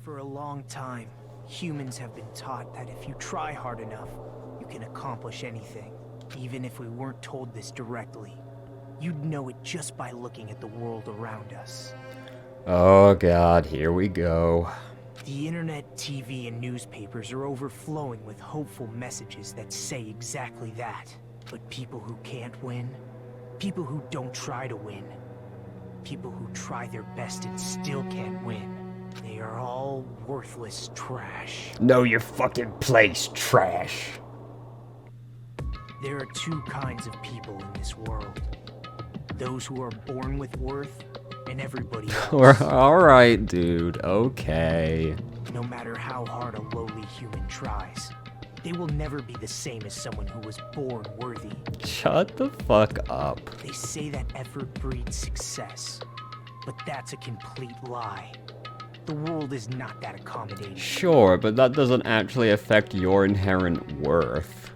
For a long time, humans have been taught that if you try hard enough, you can accomplish anything. Even if we weren't told this directly, you'd know it just by looking at the world around us. Oh god, here we go. The internet, TV, and newspapers are overflowing with hopeful messages that say exactly that. But people who can't win, people who don't try to win, people who try their best and still can't win, they are all worthless trash. Know your fucking place, trash. There are two kinds of people in this world. Those who are born with worth, and everybody else. Alright, dude. Okay. No matter how hard a lowly human tries, they will never be the same as someone who was born worthy. Shut the fuck up. They say that effort breeds success, but that's a complete lie. The world is not that accommodating. Sure, but that doesn't actually affect your inherent worth.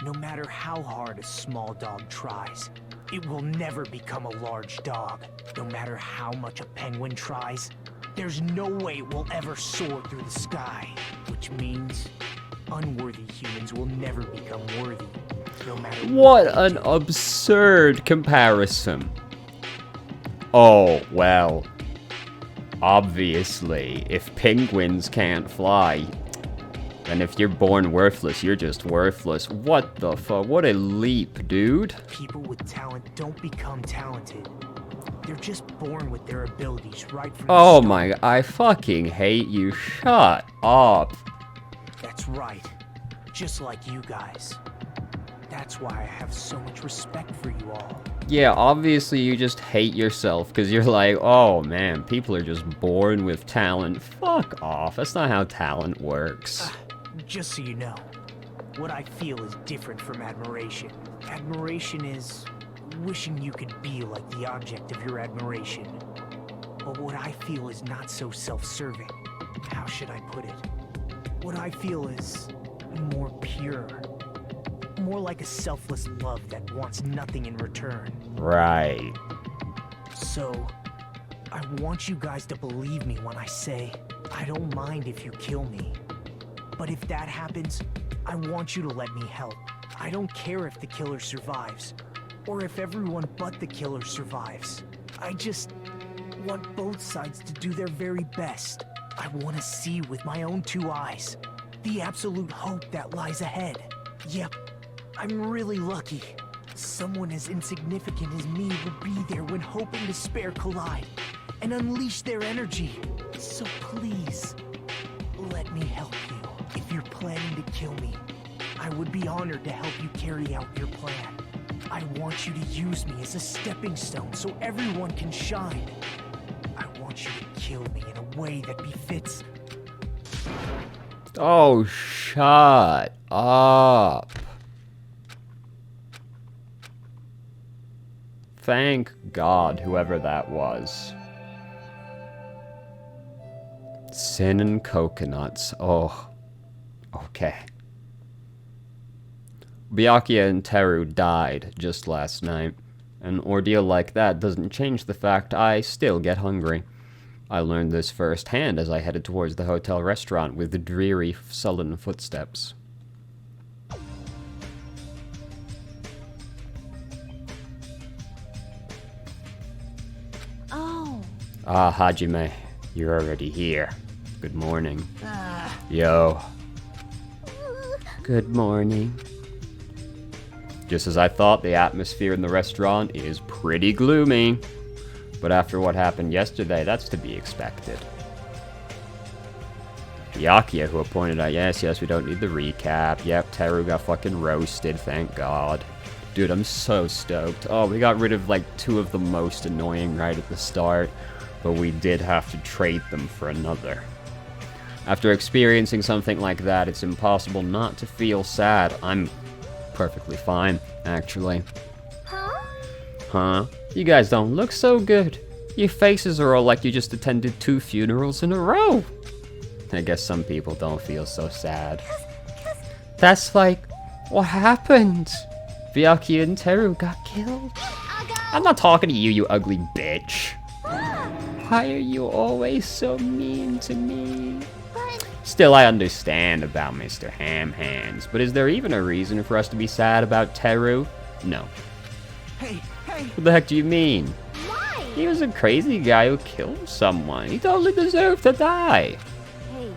No matter how hard a small dog tries, it will never become a large dog. No matter how much a penguin tries, there's no way it will ever soar through the sky. Which means unworthy humans will never become worthy, no matter what an absurd comparison. Oh, well. Obviously, if penguins can't fly, then if you're born worthless, you're just worthless. What the fuck? What a leap, dude. People with talent don't become talented. They're just born with their abilities right from the Oh start. my, I fucking hate you. Shut up. That's right. Just like you guys. That's why I have so much respect for you all. Yeah, obviously you just hate yourself because you're like, oh man, people are just born with talent. Fuck off. That's not how talent works. Just so you know, what I feel is different from admiration. Admiration is wishing you could be like the object of your admiration. But what I feel is not so self-serving. How should I put it? What I feel is more pure. More like a selfless love that wants nothing in return. Right. So, I want you guys to believe me when I say, I don't mind if you kill me. But if that happens, I want you to let me help. I don't care if the killer survives, or if everyone but the killer survives. I just want both sides to do their very best. I want to see with my own two eyes the absolute hope that lies ahead. Yep, I'm really lucky. Someone as insignificant as me will be there when hope and despair collide and unleash their energy. So please, let me help you. If you're planning to kill me, I would be honored to help you carry out your plan. I want you to use me as a stepping stone so everyone can shine. I want you to kill me in a way that befits. Oh, shut up. Thank God, whoever that was. Sin and coconuts. Oh. Okay. Byakuya and Teru died just last night. An ordeal like that doesn't change the fact I still get hungry. I learned this firsthand as I headed towards the hotel restaurant with dreary, sullen footsteps. Oh. Ah, Hajime, you're already here. Good morning. Yo. Good morning. Just as I thought, the atmosphere in the restaurant is pretty gloomy. But after what happened yesterday, that's to be expected. Byakuya, who pointed out, yes, we don't need the recap. Yep, Teru got fucking roasted, thank God. Dude, I'm so stoked. Oh, we got rid of like two of the most annoying right at the start, but we did have to trade them for another. After experiencing something like that, it's impossible not to feel sad. I'm perfectly fine, actually. Huh? You guys don't look so good. Your faces are all like you just attended 2 funerals in a row. I guess some people don't feel so sad. That's like, what happened? Byakuya and Teru got killed. I'm not talking to you, you ugly bitch. Why are you always so mean to me? But Still, I understand about Mr. Ham Hands, but is there even a reason for us to be sad about Teru? No. Hey, hey! What the heck do you mean? why? He was a crazy guy who killed someone. He totally deserved to die. Hey,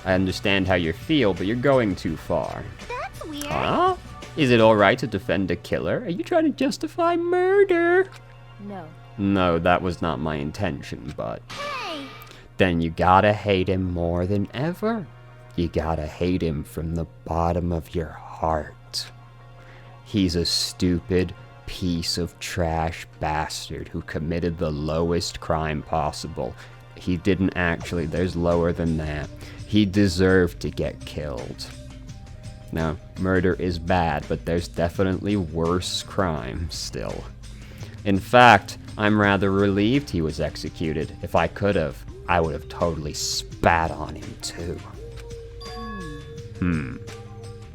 I understand how you feel, but you're going too far. that's weird. Huh? Is it alright to defend a killer? Are you trying to justify murder? No. No, that was not my intention, but... Hey! Then you gotta hate him more than ever. You gotta hate him from the bottom of your heart. He's a stupid piece of trash bastard who committed the lowest crime possible. He didn't actually, there's lower than that. He deserved to get killed. Now, murder is bad, but there's definitely worse crime still. In fact, I'm rather relieved he was executed. If I could have, I would have totally spat on him too.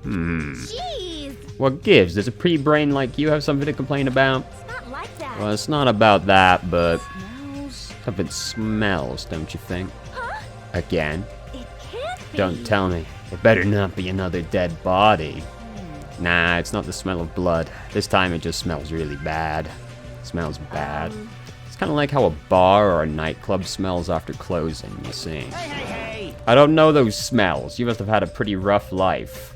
Jeez! What gives? Does a pre-brain like you have something to complain about? It's not like that. Well, it's not about that, but Smells. something smells, don't you think? Huh? Again? It can't be. Don't tell me. It better not be another dead body. Nah, it's not the smell of blood. This time it just smells really bad. It smells bad. It's kind of like how a bar or a nightclub smells after closing, you see. Hey, hey, hey! I don't know those smells. You must have had a pretty rough life.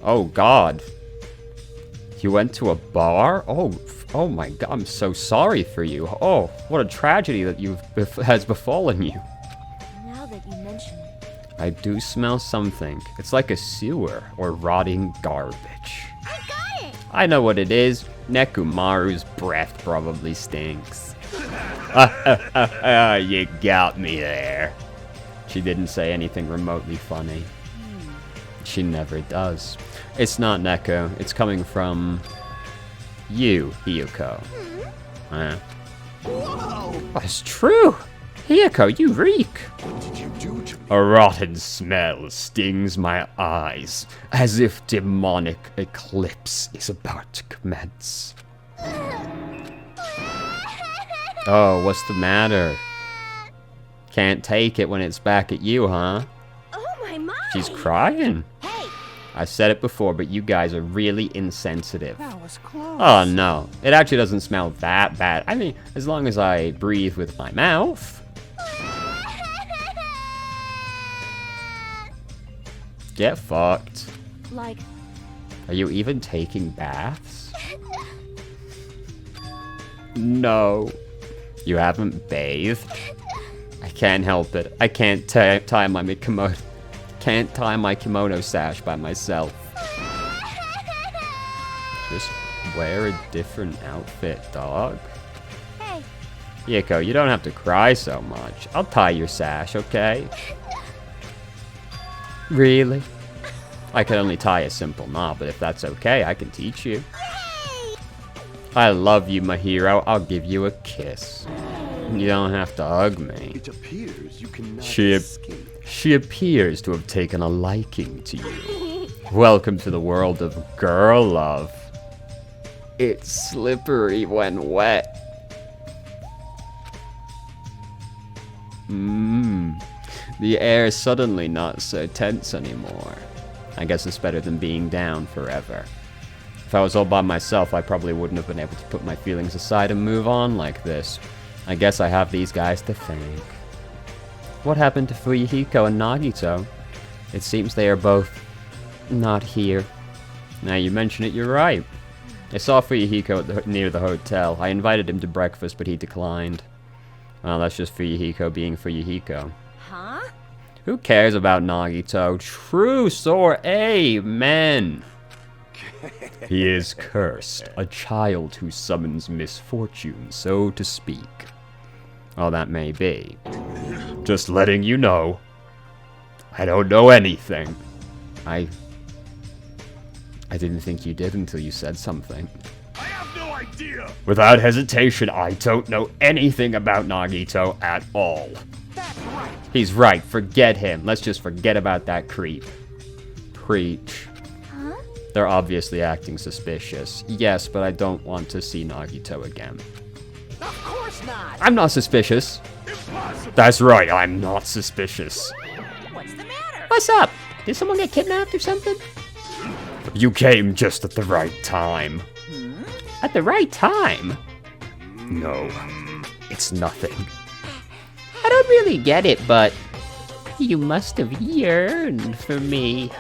Oh, God. You went to a bar? Oh my God, I'm so sorry for you. Oh, what a tragedy that has befallen you. Now that you mention it. I do smell something. It's like a sewer or rotting garbage. I got it! I know what it is. Nekumaru's breath probably stinks. You got me there. She didn't say anything remotely funny. She never does. It's not Neko. It's coming from you, Hiyoko. Whoa! That's true. Hiyoko, you reek. What did you do to me? A rotten smell stings my eyes, as if demonic eclipse is about to commence. Oh, what's the matter? Can't take it when it's back at you, huh? Oh my! She's crying. Hey! I said it before, but you guys are really insensitive. That was close. Oh no, it actually doesn't smell that bad. I mean, as long as I breathe with my mouth. Get fucked. Like, Are you even taking baths? No. You haven't bathed? I can't help it. I can't tie my kimono. Can't tie my kimono sash by myself. Just wear a different outfit, dog. hey! Yiko, you don't have to cry so much. I'll tie your sash, okay? Really? I can only tie a simple knot, but if that's okay, I can teach you. I love you, my hero. I'll give you a kiss. You don't have to hug me. It appears you cannot She appears to have taken a liking to you. Welcome to the world of girl love. It's slippery when wet. The air is suddenly not so tense anymore. I guess it's better than being down forever. If I was all by myself, I probably wouldn't have been able to put my feelings aside and move on like this. I guess I have these guys to thank. What happened to Fuyuhiko and Nagito? It seems they are both not here. Now you mention it, you're right. I saw Fuyuhiko near the hotel. I invited him to breakfast, but he declined. Well, that's just Fuyuhiko being Fuyuhiko. Huh? Who cares about Nagito? True sore, amen. He is cursed, a child who summons misfortune, so to speak. Well, that may be. Just letting you know. I don't know anything. I didn't think you did until you said something. I have no idea. Without hesitation, I don't know anything about Nagito at all. That's right. He's right, forget him. Let's just forget about that creep. Preach. Huh? They're obviously acting suspicious. Yes, but I don't want to see Nagito again. Of course not. I'm not suspicious. Impossible. That's right, I'm not suspicious. What's the matter? What's up? Did someone get kidnapped or something? You came just at the right time. At the right time? No, it's nothing. I don't really get it, but you must have yearned for me.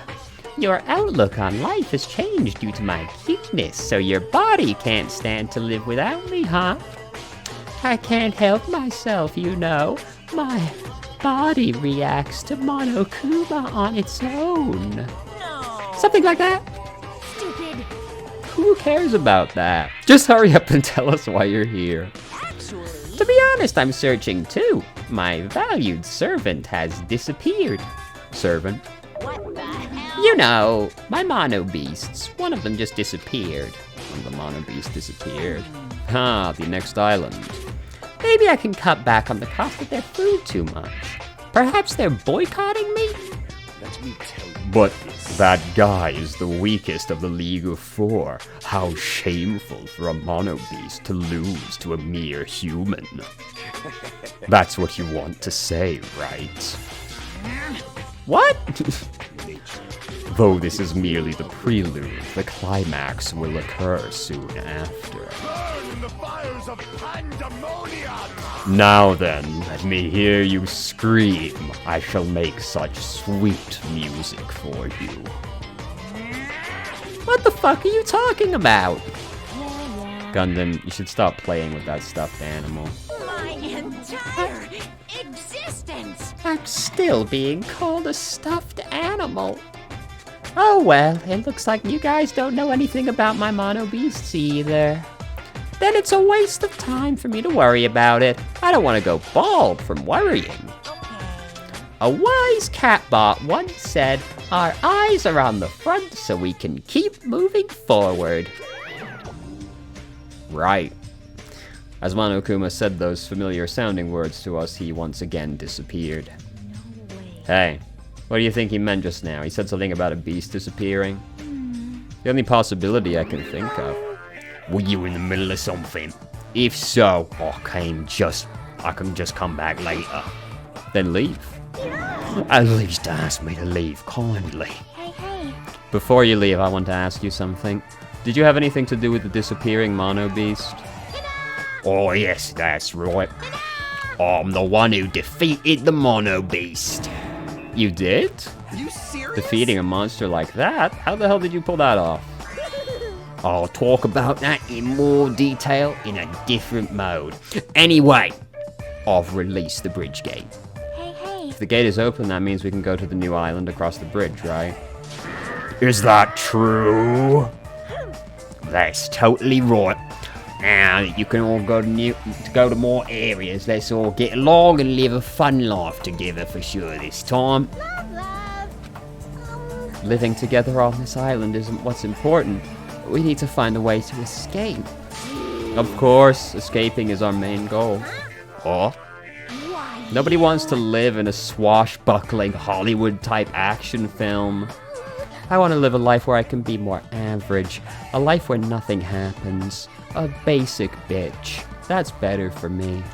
Your outlook on life has changed due to my cuteness, so your body can't stand to live without me, huh? I can't help myself, you know. My body reacts to Monokuma on its own. No. Something like that? Stupid. Who cares about that? Just hurry up and tell us why you're here. Actually. To be honest, I'm searching too. My valued servant has disappeared. Servant? What the hell? You know, my mono beasts. One of them just disappeared. One of the mono beasts disappeared. Ah, the next island. Maybe I can cut back on the cost of their food too much. Perhaps they're boycotting me? Let me tell you. But that guy is the weakest of the League of Four. How shameful for a mono beast to lose to a mere human. That's what you want to say, right? What? Though this is merely the prelude, the climax will occur soon after. Burn in the fires of pandemonium. Now then, let me hear you scream. I shall make such sweet music for you. What the fuck are you talking about? Yeah. Gundam, you should stop playing with that stuffed animal. My entire existence. I'm still being called a stuffed animal. Oh well, it looks like you guys don't know anything about my mono beasts either. Then it's a waste of time for me to worry about it. I don't want to go bald from worrying. Okay. A wise catbot once said, our eyes are on the front so we can keep moving forward. Right. As Monokuma said those familiar sounding words to us, he once again disappeared. No way. Hey, what do you think he meant just now? He said something about a beast disappearing. The only possibility I can think of. Were you in the middle of something? If so, I can just come back later. Then leave. At least ask me to leave kindly. Hey. Before you leave, I want to ask you something. Did you have anything to do with the disappearing mono beast? Oh yes, that's right. I'm the one who defeated the mono beast. You did? Are you serious? Defeating a monster like that? How the hell did you pull that off? I'll talk about that in more detail in a different mode. Anyway, I've released the bridge gate. Hey. If the gate is open, that means we can go to the new island across the bridge, right? Is that true? That's totally right. Now that you can all go to more areas, let's all get along and live a fun life together for sure this time. Love. Living together on this island isn't what's important. We need to find a way to escape. Of course, escaping is our main goal. Oh? Why? Nobody wants to live in a swashbuckling Hollywood-type action film. I want to live a life where I can be more average. A life where nothing happens. A basic bitch. That's better for me.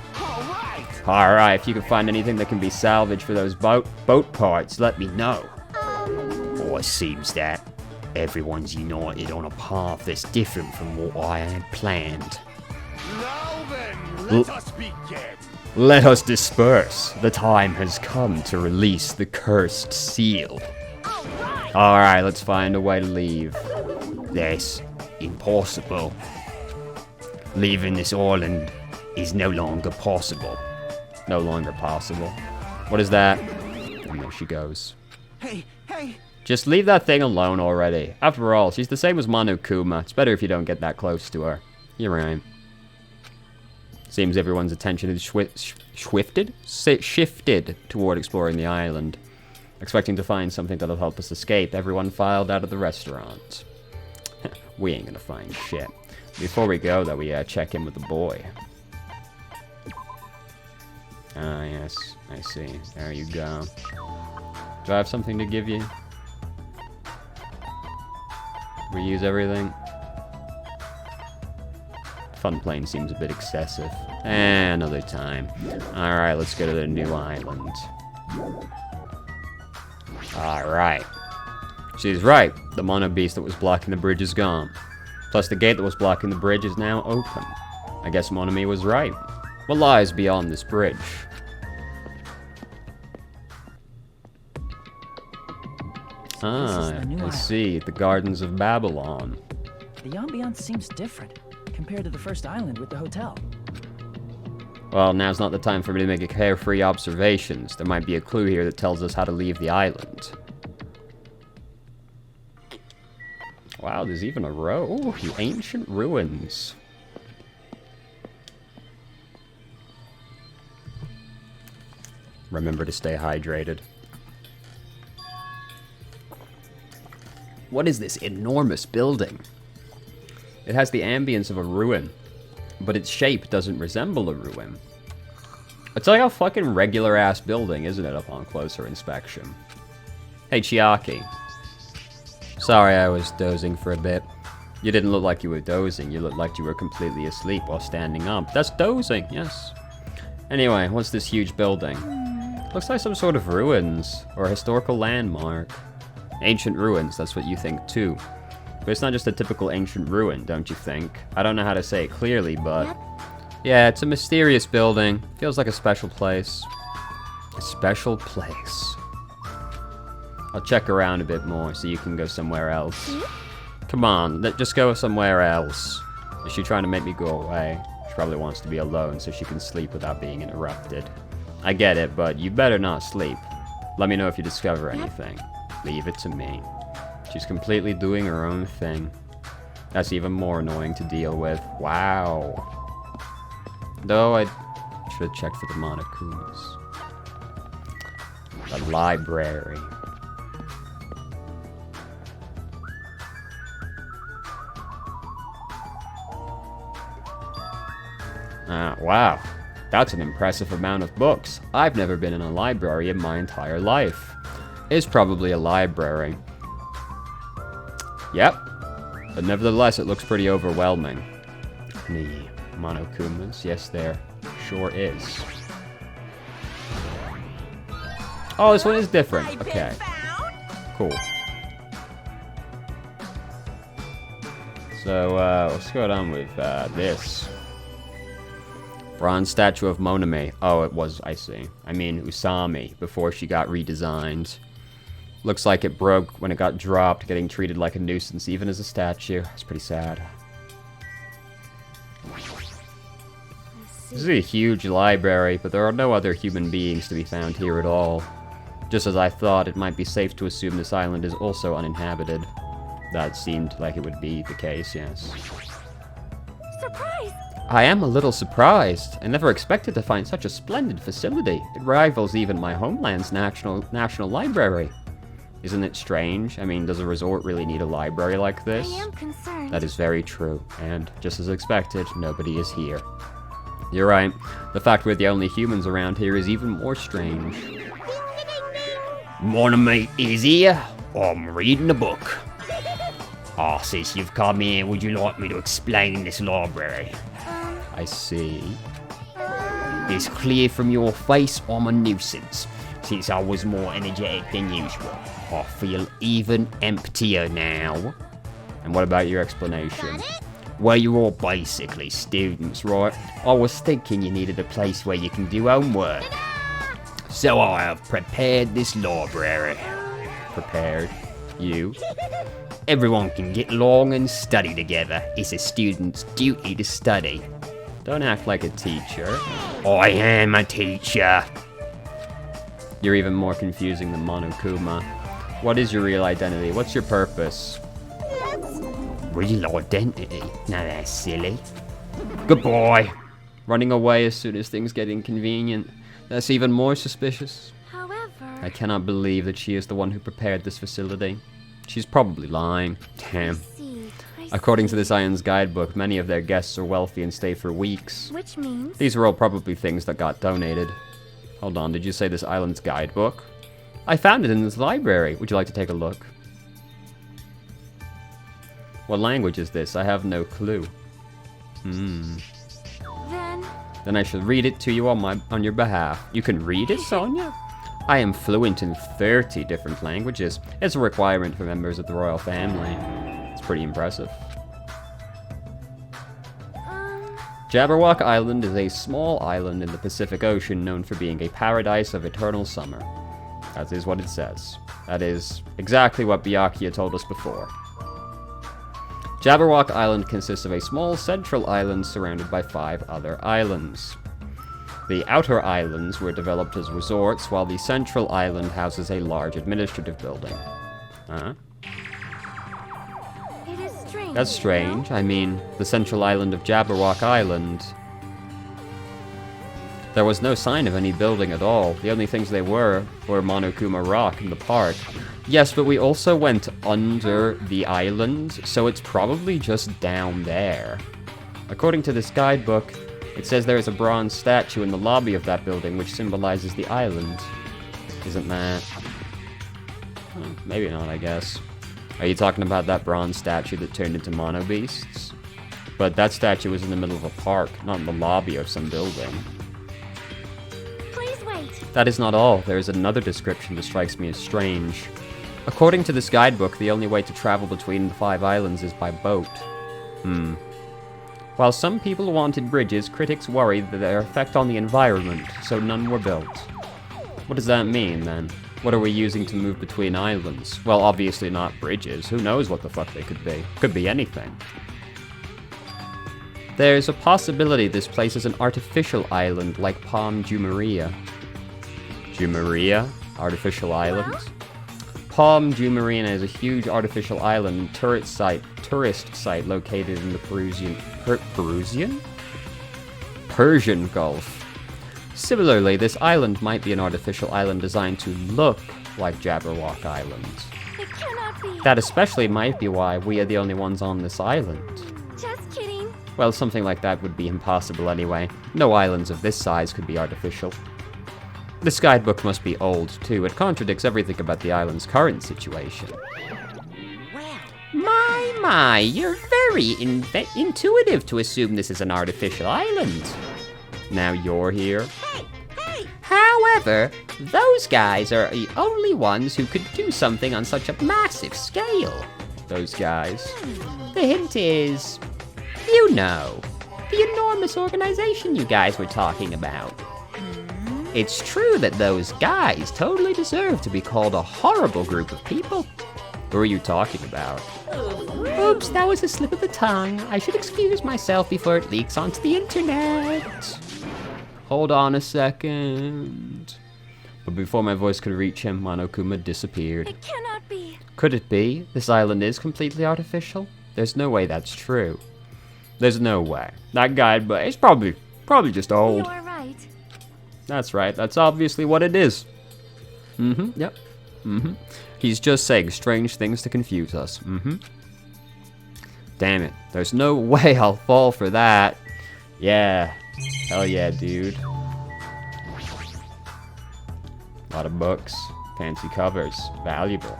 Alright, if you can find anything that can be salvaged for those boat parts, let me know. Oh, it seems that everyone's united on a path that's different from what I had planned. Now then, let us begin. Let us disperse. The time has come to release the cursed seal. Alright, let's find a way to leave. That's impossible. Leaving this island is no longer possible. No longer possible. What is that? And there she goes. Hey. Just leave that thing alone already. After all, she's the same as Monokuma. It's better if you don't get that close to her. You're right. Seems everyone's attention is shifted toward exploring the island. Expecting to find something that'll help us escape, everyone filed out of the restaurant. We ain't gonna find shit. Before we go, though, we check in with the boy. Ah, yes. I see. There you go. Do I have something to give you? Reuse everything? Fun plane seems a bit excessive. Another time. Alright, let's go to the new island. Alright. She's right. The mono beast that was blocking the bridge is gone. Plus the gate that was blocking the bridge is now open. I guess Monami was right. What lies beyond this bridge? the new I island. see. The Gardens of Babylon. The ambiance seems different compared to the first island with the hotel. Well, now's not the time for me to make a carefree observations. There might be a clue here that tells us how to leave the island. Wow, there's even a row. Oh, the ancient ruins. Remember to stay hydrated. What is this enormous building? It has the ambience of a ruin, but its shape doesn't resemble a ruin. It's like a fucking regular-ass building, isn't it, upon closer inspection? Hey, Chiaki. Sorry I was dozing for a bit. You didn't look like you were dozing, you looked like you were completely asleep while standing up. That's dozing, yes. Anyway, what's this huge building? Looks like some sort of ruins, or a historical landmark. Ancient ruins, that's what you think too. But it's not just a typical ancient ruin, don't you think? I don't know how to say it clearly, but... Yep. Yeah, it's a mysterious building. Feels like a special place. A special place. I'll check around a bit more so you can go somewhere else. Come on, just go somewhere else. Is she trying to make me go away? She probably wants to be alone so she can sleep without being interrupted. I get it, but you better not sleep. Let me know if you discover anything. Leave it to me. She's completely doing her own thing. That's even more annoying to deal with. Wow. Though I should have checked for the Monokumas. The library. Wow. That's an impressive amount of books. I've never been in a library in my entire life. It's probably a library. Yep. But nevertheless, it looks pretty overwhelming. The Monokumas, yes, there sure is. Oh, this one is different. Okay. Cool. So, let's go on with this. Bronze statue of Monami. Oh, it was, I see. I mean, Usami, before she got redesigned. Looks like it broke when it got dropped, getting treated like a nuisance, even as a statue. It's pretty sad. This is a huge library, but there are no other human beings to be found here at all. Just as I thought, it might be safe to assume this island is also uninhabited. That seemed like it would be the case, yes. Surprise! I am a little surprised. I never expected to find such a splendid facility. It rivals even my homeland's national library. Isn't it strange? I mean, does a resort really need a library like this? I am concerned. That is very true, and just as expected, nobody is here. You're right. The fact we're the only humans around here is even more strange. Ding, ding, ding. Monami is here. I'm reading a book. Ah, since you've come here, would you like me to explain this library? I see. It's clear from your face I'm a nuisance. Since I was more energetic than usual, I feel even emptier now. And what about your explanation? Well, you're all basically students, right? I was thinking you needed a place where you can do homework. So I have prepared this library. Prepared? You? Everyone can get along and study together. It's a student's duty to study. Don't act like a teacher. I am a teacher. You're even more confusing than Monokuma. What is your real identity? What's your purpose? Real identity? Now that's silly. Goodbye. Running away as soon as things get inconvenient. That's even more suspicious. However, I cannot believe that she is the one who prepared this facility. She's probably lying. Damn. I According to see. this Ion's guidebook, many of their guests are wealthy and stay for weeks. Which means These are all probably things that got donated. Hold on, did you say this island's guidebook? I found it in this library. Would you like to take a look? What language is this? I have no clue. Then Then I shall read it to you on your behalf. You can read it, Sonia? I am fluent in 30 different languages. It's a requirement for members of the royal family. It's pretty impressive. Jabberwock Island is a small island in the Pacific Ocean known for being a paradise of eternal summer. That is what it says. That is exactly what Byakuya told us before. Jabberwock Island consists of a small central island surrounded by 5 other islands. The outer islands were developed as resorts, while the central island houses a large administrative building. Huh? it is strange. That's strange. I mean, the central island of Jabberwock Island. There was no sign of any building at all. The only things they were Monokuma Rock in the park. Yes, but we also went under the island, so it's probably just down there. According to this guidebook, it says there is a bronze statue in the lobby of that building which symbolizes the island. Isn't that... maybe not, I guess. Are you talking about that bronze statue that turned into mono beasts? But that statue was in the middle of a park, not in the lobby of some building. Please wait. That is not all. There is another description that strikes me as strange. According to this guidebook, the only way to travel between the 5 islands is by boat. While some people wanted bridges, critics worried that their effect on the environment, so none were built. What does that mean, then? What are we using to move between islands? Well, obviously not bridges. Who knows what the fuck they could be? Could be anything. There's a possibility this place is an artificial island like Palm Jumeirah. Jumeirah? Artificial island? Palm Jumeirah is a huge artificial island and tourist site located in the Persian Gulf. Similarly, this island might be an artificial island designed to look like Jabberwock Island. It cannot be. That especially might be why we are the only ones on this island. Just kidding. Well, something like that would be impossible anyway. No islands of this size could be artificial. This guidebook must be old, too. It contradicts everything about the island's current situation. My, you're very intuitive to assume this is an artificial island. Now you're here? However, those guys are the only ones who could do something on such a massive scale. Those guys. The hint is, you know, the enormous organization you guys were talking about. It's true that those guys totally deserve to be called a horrible group of people. Who are you talking about? Oops, that was a slip of the tongue. I should excuse myself before it leaks onto the internet. Hold on a second. But before my voice could reach him, Monokuma disappeared. It cannot be. Could it be? This island is completely artificial? There's no way that's true. There's no way. That guidebook is probably just old. You're right. That's right. That's obviously what it is. Yep. He's just saying strange things to confuse us. Damn it. There's no way I'll fall for that. Yeah. Hell yeah, dude. A lot of books. Fancy covers. Valuable.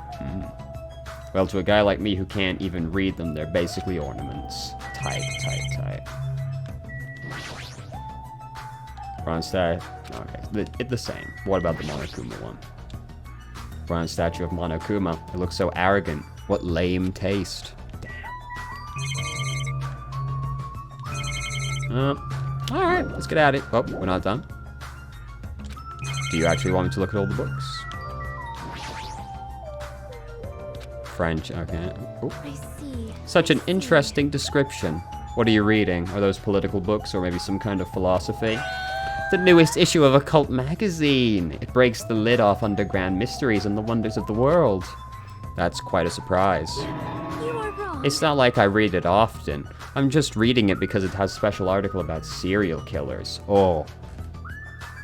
Well, to a guy like me who can't even read them, they're basically ornaments. Tight. Bronze statue. Okay, it's the same. What about the Monokuma one? Bronze statue of Monokuma. It looks so arrogant. What lame taste. Damn. Alright, let's get at it. Oh, we're not done. Do you actually want me to look at all the books? French, okay. Ooh. I see. Such an interesting description. What are you reading? Are those political books or maybe some kind of philosophy? The newest issue of Occult magazine. It breaks the lid off underground mysteries and the wonders of the world. That's quite a surprise. You are wrong. It's not like I read it often. I'm just reading it because it has a special article about serial killers. Oh.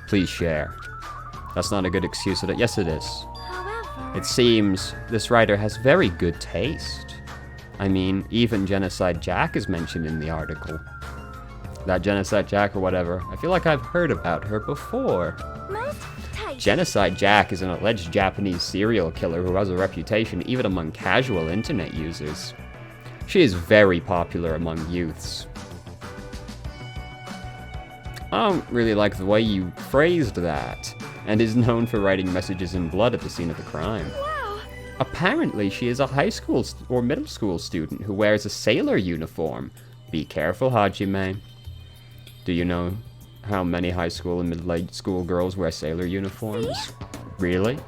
Please share. That's not a good excuse. Yes, it is. However, It seems this writer has very good taste. I mean, even Genocide Jack is mentioned in the article. That Genocide Jack or whatever. I feel like I've heard about her before. most tight. Genocide Jack is an alleged Japanese serial killer who has a reputation even among casual internet users. She is very popular among youths. I don't really like the way you phrased that, and is known for writing messages in blood at the scene of the crime. Wow. Apparently, she is a high school or middle school student who wears a sailor uniform. Be careful, Hajime. Do you know how many high school and middle school girls wear sailor uniforms? Really?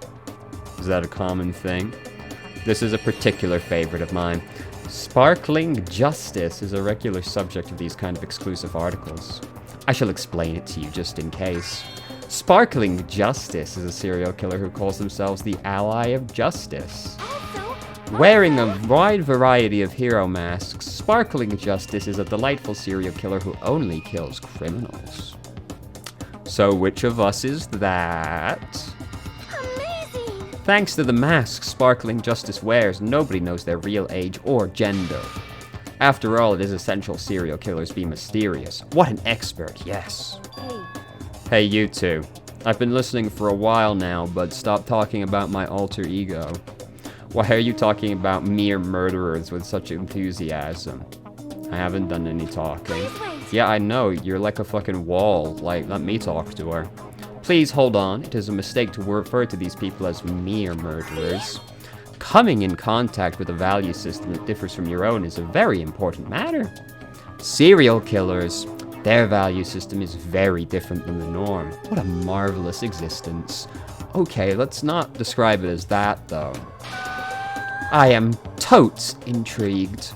Is that a common thing? This is a particular favorite of mine. Sparkling Justice is a regular subject of these kind of exclusive articles. I shall explain it to you just in case. Sparkling Justice is a serial killer who calls themselves the Ally of Justice. Wearing a wide variety of hero masks, Sparkling Justice is a delightful serial killer who only kills criminals. So which of us is that? Amazing. Thanks to the masks Sparkling Justice wears, nobody knows their real age or gender. After all, it is essential serial killers be mysterious. What an expert, yes. Hey, you two. I've been listening for a while now, but stop talking about my alter ego. Why are you talking about mere murderers with such enthusiasm? I haven't done any talking. Please wait. Yeah, I know, you're like a fucking wall. Like, let me talk to her. Please hold on, it is a mistake to refer to these people as mere murderers. Coming in contact with a value system that differs from your own is a very important matter. Serial killers, their value system is very different than the norm. What a marvelous existence. Okay, let's not describe it as that, though. I am totes intrigued.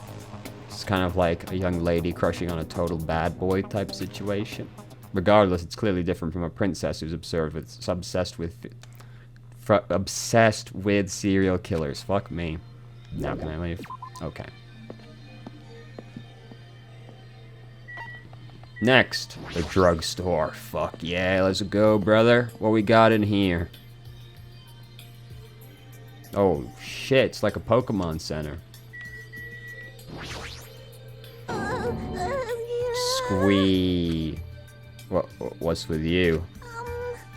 It's kind of like a young lady crushing on a total bad boy type situation. Regardless, it's clearly different from a princess who's obsessed with serial killers. Fuck me. Now can I leave? Okay. Next, the drugstore. Fuck yeah, let's go, brother. What we got in here? Oh shit, it's like a Pokemon Center. Squee. What's with you?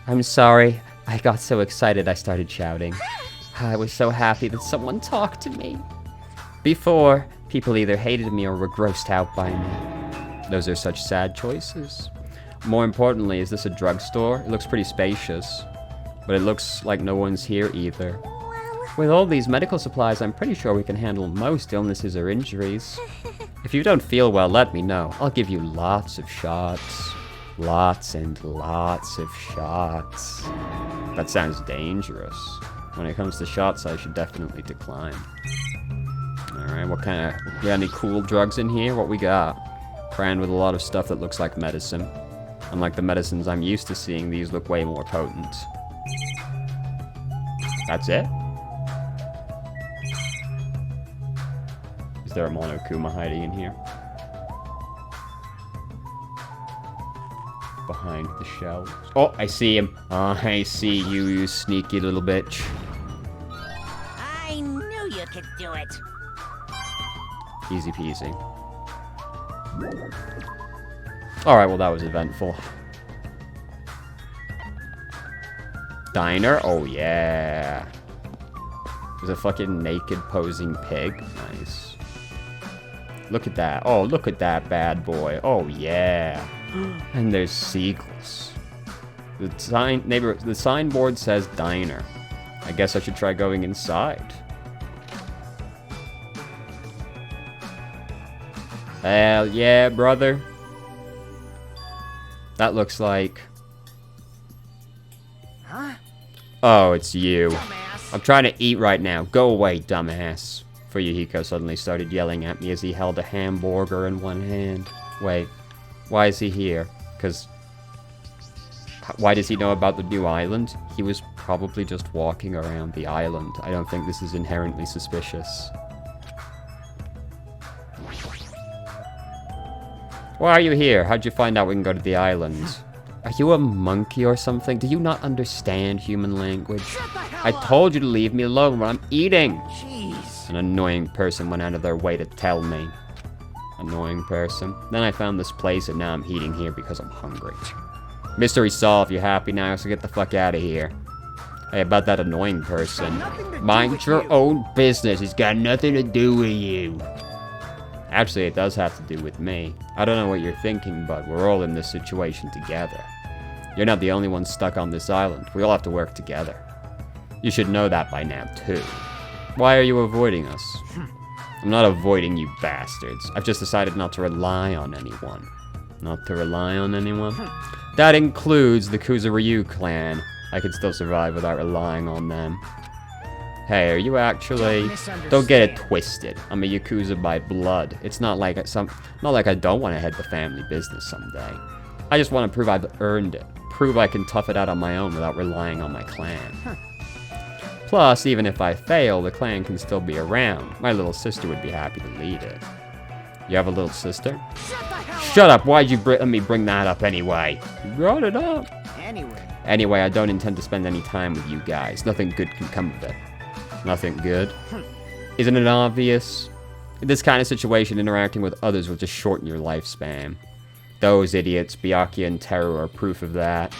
I'm sorry. I got so excited I started shouting. I was so happy that someone talked to me. Before, people either hated me or were grossed out by me. Those are such sad choices. More importantly, is this a drugstore? It looks pretty spacious, but it looks like no one's here either. With all these medical supplies, I'm pretty sure we can handle most illnesses or injuries. If you don't feel well, let me know. I'll give you lots of shots. Lots and lots of shots. That sounds dangerous. When it comes to shots, I should definitely decline. Alright, what kind of... got any cool drugs in here? What we got? Crammed with a lot of stuff that looks like medicine. Unlike the medicines I'm used to seeing, these look way more potent. That's it? Is there a Monokuma hiding in here? Behind the shelves. Oh, I see him. Oh, I see you, you sneaky little bitch. I knew you could do it. Easy peasy. Alright, well that was eventful. Diner? Oh yeah. There's a fucking naked posing pig. Nice. Look at that. Oh, look at that bad boy. Oh yeah. And there's seagulls. The signboard says diner. I guess I should try going inside. Hell yeah, brother. That looks like... Huh? Oh, it's you. Dumbass. I'm trying to eat right now. Go away, dumbass. Fuyuhiko suddenly started yelling at me as he held a hamburger in one hand. Wait, why is he here? Because... why does he know about the new island? He was probably just walking around the island. I don't think this is inherently suspicious. Why are you here? How'd you find out we can go to the island? Are you a monkey or something? Do you not understand human language? I told you to leave me alone when I'm eating! Jeez. An annoying person went out of their way to tell me. Annoying person. Then I found this place and now I'm eating here because I'm hungry. Mystery solved. You happy now? So get the fuck out of here. Hey, about that annoying person. Mind your own business. It's got nothing to do with you. Actually, it does have to do with me. I don't know what you're thinking, but we're all in this situation together. You're not the only one stuck on this island. We all have to work together. You should know that by now, too. Why are you avoiding us? I'm not avoiding you bastards. I've just decided not to rely on anyone. Not to rely on anyone? That includes the Kuzuryu clan. I could still survive without relying on them. Hey, are you actually... Don't get it twisted. I'm a Yakuza by blood. It's not like I don't want to head the family business someday. I just want to prove I've earned it. Prove I can tough it out on my own without relying on my clan. Plus, even if I fail, the clan can still be around. My little sister would be happy to lead it. You have a little sister? Shut up! Why'd you let me bring that up anyway? You brought it up. Anyway, I don't intend to spend any time with you guys. Nothing good can come of it. Nothing good? Isn't it obvious? In this kind of situation, interacting with others will just shorten your lifespan. Those idiots, Byakuya and Teru, are proof of that.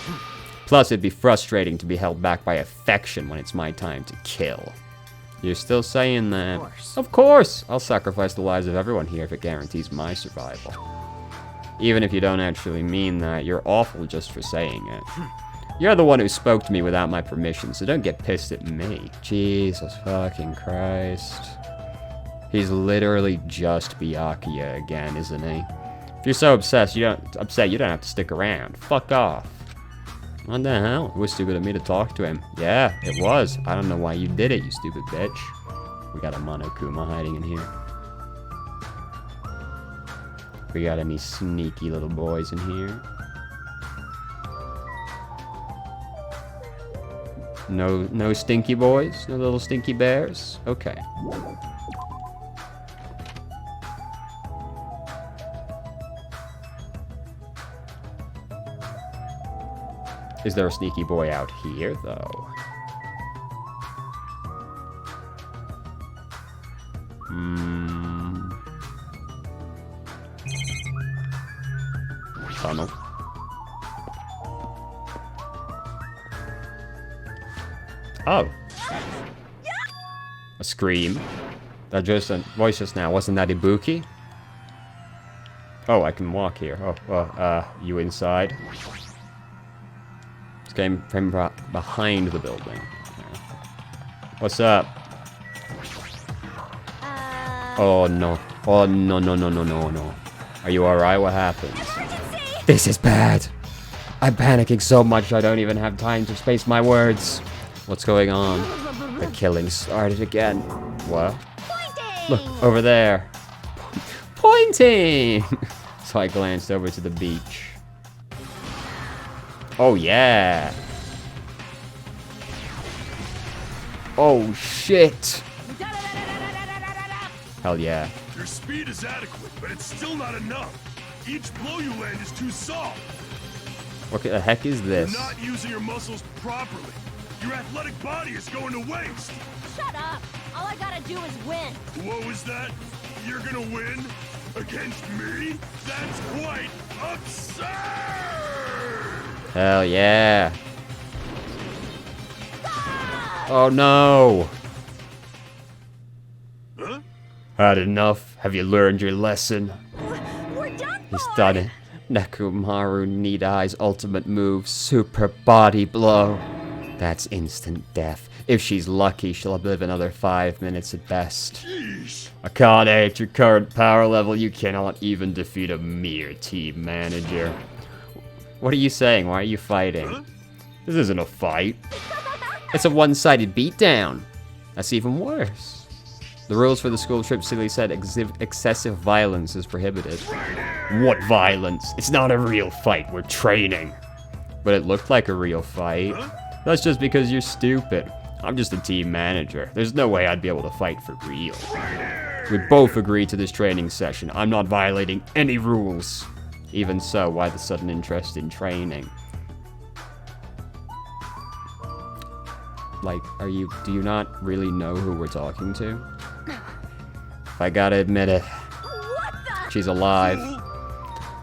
Plus, it'd be frustrating to be held back by affection when it's my time to kill. You're still saying that? Of course! I'll sacrifice the lives of everyone here if it guarantees my survival. Even if you don't actually mean that, you're awful just for saying it. You're the one who spoke to me without my permission, so don't get pissed at me. Jesus fucking Christ. He's literally just Byakuya again, isn't he? If you're so upset, you don't have to stick around. Fuck off. What the hell? It was stupid of me to talk to him. Yeah, it was. I don't know why you did it, you stupid bitch. We got a Monokuma hiding in here. We got any sneaky little boys in here? No stinky boys? No little stinky bears? Okay. Is there a sneaky boy out here, though? Tunnel. Oh. A scream. That just a voice just now. Wasn't that Ibuki? Oh, I can walk here. Oh, well, you inside? This came from behind the building. What's up? Oh no. Oh no. Are you alright? What happened? This is bad. I'm panicking so much I don't even have time to space my words. What's going on? The killing started again. What? Look, over there. Pointing! So I glanced over to the beach. Oh yeah. Oh shit. Hell yeah. Your speed is adequate, but it's still not enough. Each blow you land is too soft. What the heck is this? You're not using your muscles properly. Your athletic body is going to waste. Shut up! All I gotta do is win. What was that? You're gonna win? Against me? That's quite absurd! Hell yeah. Oh no. Huh? Had enough? Have you learned your lesson? We're done for! He's done it. Nekomaru Need Eye's ultimate move, Super Body Blow. That's instant death. If she's lucky, she'll live another 5 minutes at best. Jeez. I can't at your current power level. You cannot even defeat a mere team manager. What are you saying? Why are you fighting? Huh? This isn't a fight. It's a one-sided beatdown. That's even worse. The rules for the school trip simply said excessive violence is prohibited. What violence? It's not a real fight. We're training. But it looked like a real fight. That's just because you're stupid. I'm just a team manager. There's no way I'd be able to fight for real. We both agreed to this training session. I'm not violating any rules. Even so, why the sudden interest in training? Like, do you not really know who we're talking to? If I gotta admit it, she's alive.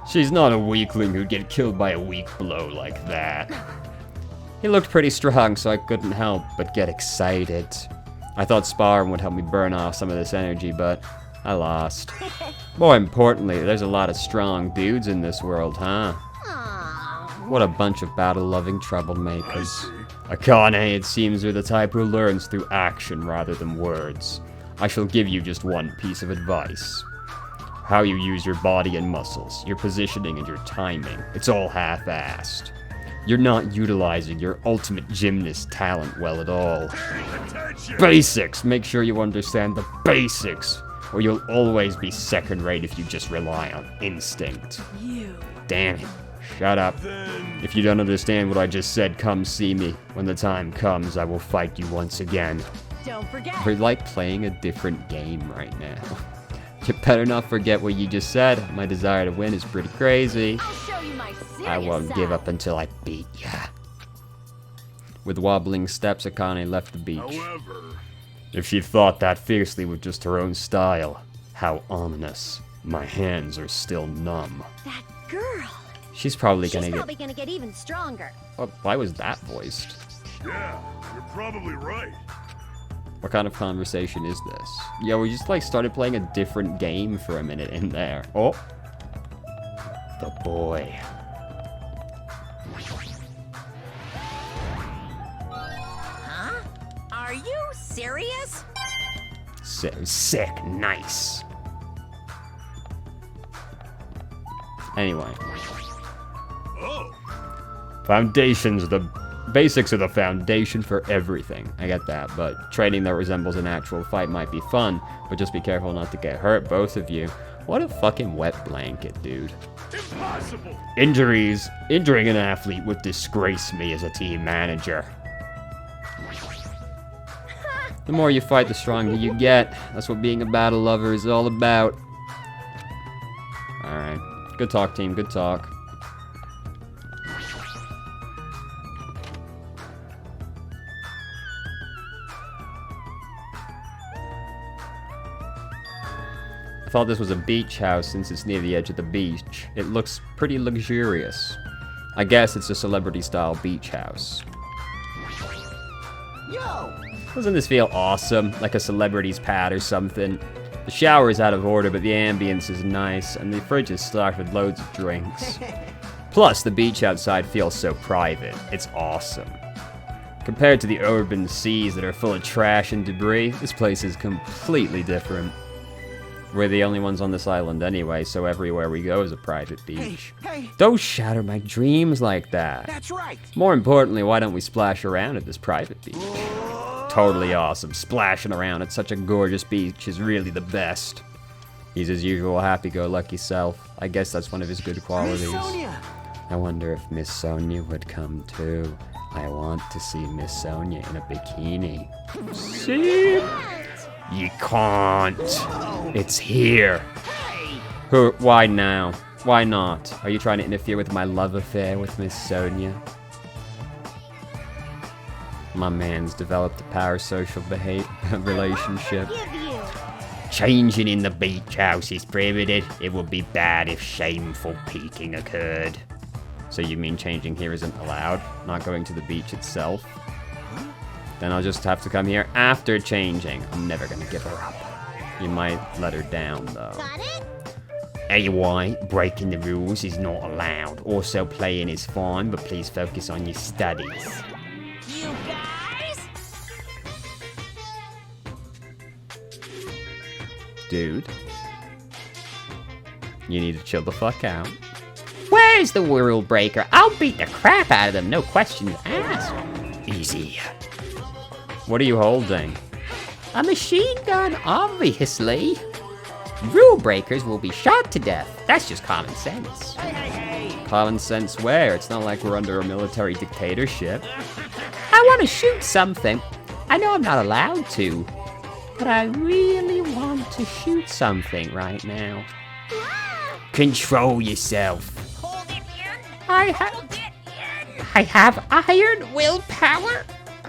She's not a weakling who'd get killed by a weak blow like that. He looked pretty strong, so I couldn't help but get excited. I thought sparring would help me burn off some of this energy, but I lost. More importantly, there's a lot of strong dudes in this world, huh? What a bunch of battle-loving troublemakers. Akane, it seems, you're the type who learns through action rather than words. I shall give you just one piece of advice. How you use your body and muscles, your positioning and your timing. It's all half-assed. You're not utilizing your ultimate gymnast talent well at all. Basics! Make sure you understand the basics, or you'll always be second-rate if you just rely on instinct. Damn it. Shut up. If you don't understand what I just said, come see me. When the time comes, I will fight you once again. Don't forget. We're like playing a different game right now. You better not forget what you just said. My desire to win is pretty crazy. I'll show you my serious I won't side. give up until I beat ya. With wobbling steps, Akane left the beach. However, If she thought that fiercely with just her own style, how ominous. My hands are still numb. That girl. She's probably She's gonna probably gonna get even stronger. Oh, why was that voiced? yeah, you're probably right. What kind of conversation is this? Yeah, we just like started playing a different game for a minute in there. Oh. The boy. Huh? Are you serious? So sick, nice. Anyway. Oh, Foundations, the basics are the foundation for everything. I get that, but training that resembles an actual fight might be fun, but just be careful not to get hurt, both of you. What a fucking wet blanket, dude. impossible! Injuring an athlete would disgrace me as a team manager. The more you fight, the stronger you get. That's what being a battle lover is all about. Alright. Good talk, team. Good talk. I thought this was a beach house since it's near the edge of the beach. It looks pretty luxurious. I guess it's a celebrity-style beach house. Doesn't this feel awesome? Like a celebrity's pad or something? The shower is out of order, but the ambience is nice, and the fridge is stocked with loads of drinks. Plus, the beach outside feels so private. It's awesome. Compared to the urban seas that are full of trash and debris, this place is completely different. We're the only ones on this island anyway, so everywhere we go is a private beach. Hey, Don't shatter my dreams like that. that's right. More importantly, why don't we splash around at this private beach? Totally awesome. Splashing around at such a gorgeous beach is really the best. He's his usual happy-go-lucky self. I guess that's one of his good qualities. Miss Sonia. I wonder if Miss Sonia would come too. I want to see Miss Sonia in a bikini. See? You can't. It's here. Why now? Why not? Are you trying to interfere with my love affair with Miss Sonia? My man's developed a parasocial relationship. Changing in the beach house is prohibited. It would be bad if shameful peeking occurred. So you mean changing here isn't allowed? Not going to the beach itself? Then I'll just have to come here after changing. I'm never gonna give her up. You might let her down, though. Got it? Anyway, breaking the rules is not allowed. Also, playing is fine, but please focus on your studies. You guys? Dude. You need to chill the fuck out. Where's the world breaker? I'll beat the crap out of them, no questions asked. Easy. What are you holding? A machine gun, obviously. Rule breakers will be shot to death. That's just common sense. Common sense where? It's not like we're under a military dictatorship. I want to shoot something. I know I'm not allowed to, but I really want to shoot something right now. Control yourself. Hold it in. I have Hold it in. iron willpower.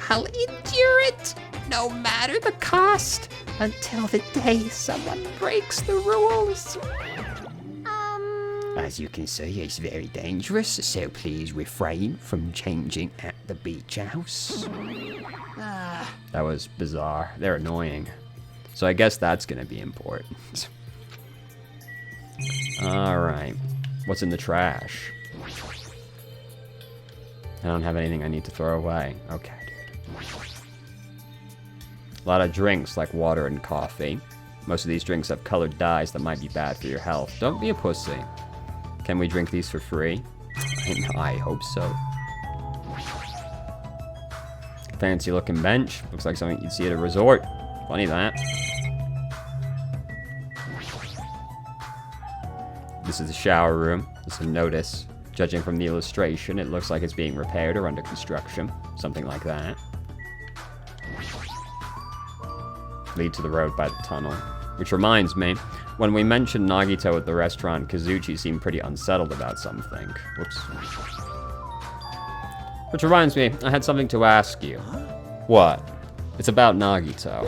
I'll endure it, no matter the cost, until the day someone breaks the rules. As you can see, it's very dangerous, so please refrain from changing at the beach house. That was bizarre. They're annoying. So I guess that's gonna be important. Alright. What's in the trash? I don't have anything I need to throw away. Okay, dude. A lot of drinks, like water and coffee. Most of these drinks have colored dyes that might be bad for your health. Don't be a pussy. Can we drink these for free? I hope so. Fancy looking bench. Looks like something you'd see at a resort. Funny that. This is the shower room. There's a notice. Judging from the illustration, it looks like it's being repaired or under construction. Something like that. Lead to the road by the tunnel. Which reminds me, when we mentioned Nagito at the restaurant, Kazuchi seemed pretty unsettled about something. Whoops. Which reminds me, I had something to ask you. What? It's about Nagito.